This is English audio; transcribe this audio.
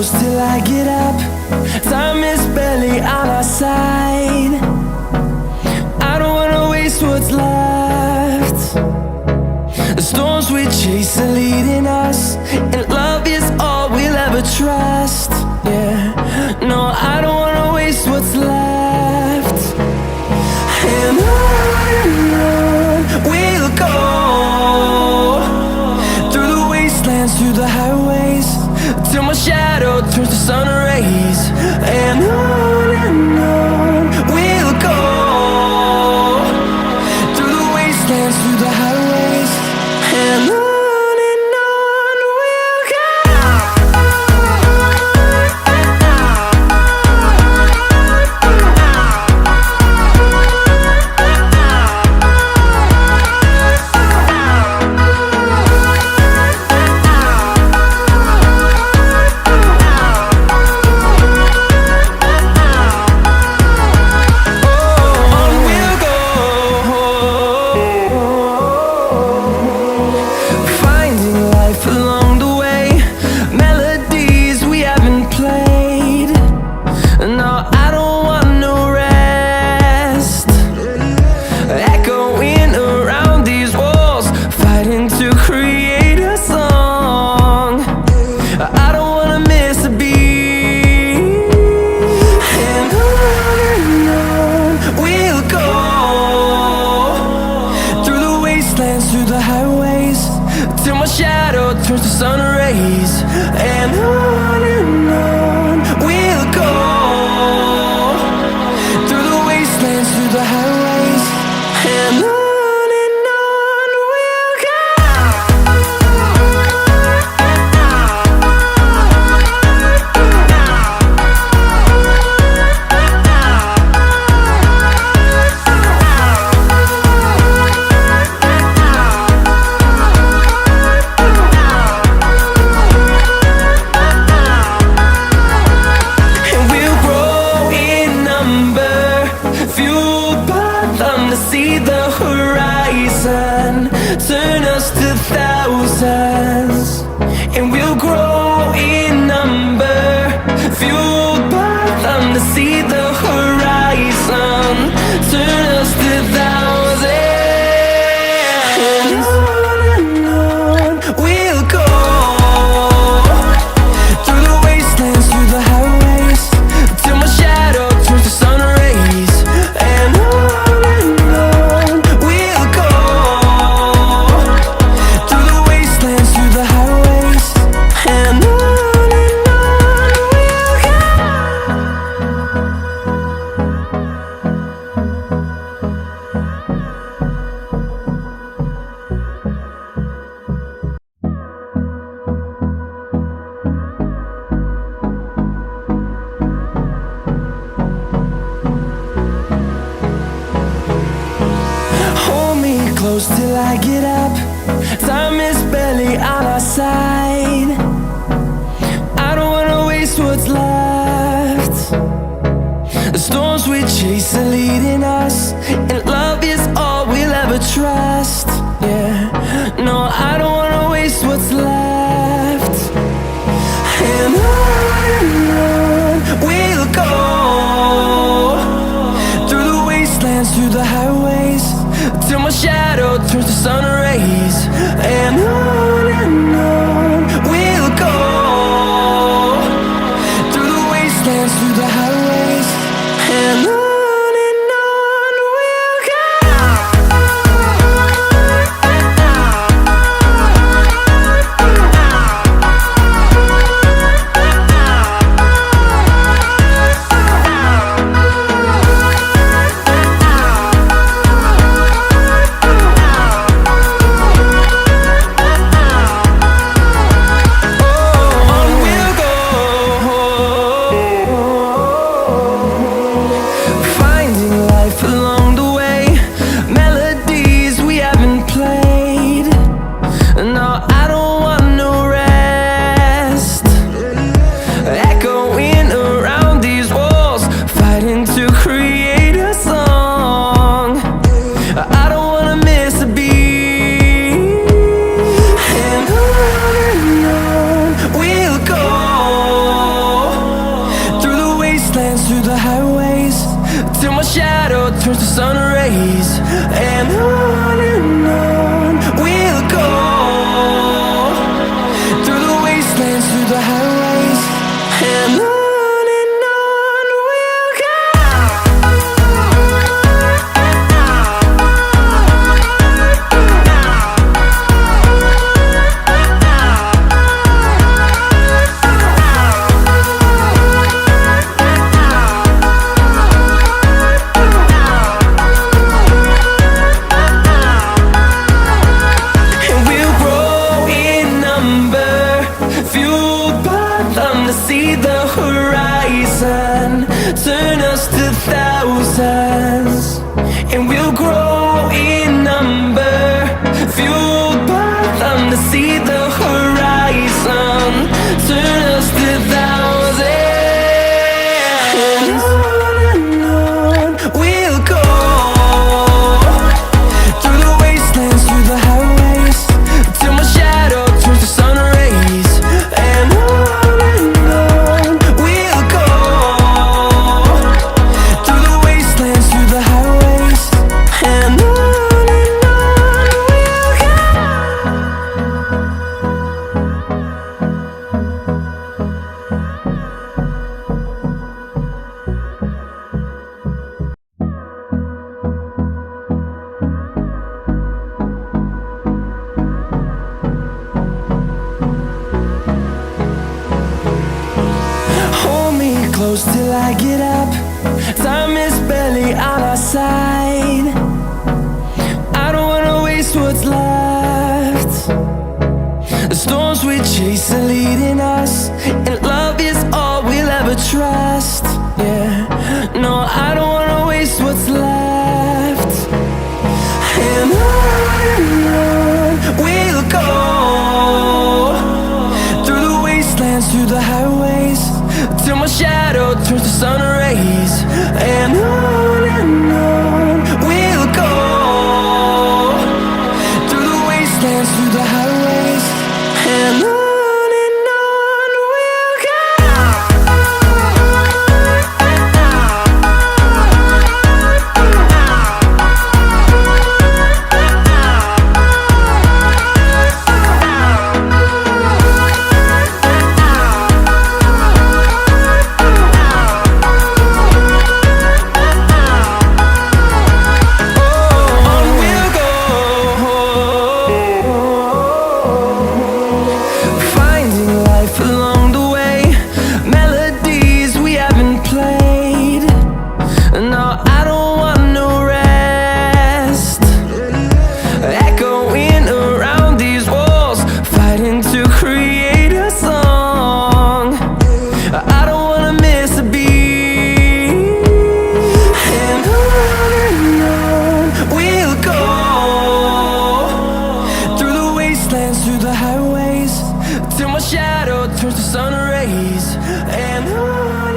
close till I get up. Time is barely on our side. I don't wanna waste what's left. The storms we chase are leading us, and love is all we'll ever trust. Yeah, no, I don't wanna waste what's left. And on we'll go, through the wastelands, through the highways, till my shadow turns to sun rays. And on we'll go, through the wastelands, through the highways, and on we'll go. Through the highways, till my shadow turns to sun rays. And on we'll go, through the wastelands, through the highways, and on we'll go. See the horizon, turn us to thousands, and we'll grow in number, fueled by them. To see the horizon, turn us to thousands, and on we'll go, through the wastelands, through the highways, till my shadow turns to sun rays. And close till I get up. Time is barely on our side. I don't wanna waste what's left. The storms we chase are leading us, and love is all we'll ever trust. Yeah, no, I don't wanna waste what's left. And on we'll go, through the wastelands, through the highways, till my shadow turns to sun rays. And on we'll go, through the wastelands, through the highways, and on. through the highways, till my shadow turns to sun rays. And on we'll go, through the wastelands, through the highways. And on we'll go. See the horizon turn us to thousands, and we'll grow in number, fueled by them to see the horizon turn us to thousands. And on we'll go, through the wastelands, through the highways, till my shadow turns to sun rays. And close till I get up. Time is barely on our side. I don't wanna waste what's left. The storms we chase are leading us, and love is all we'll ever trust. Yeah, no, I don't wanna waste what's left. And on we'll go, through the wastelands, through the highways, till my shadow turns to sun rays. And on we'll go, through the wastelands, through the highways. And on. Through the highways, till my shadow turns to sun rays. And on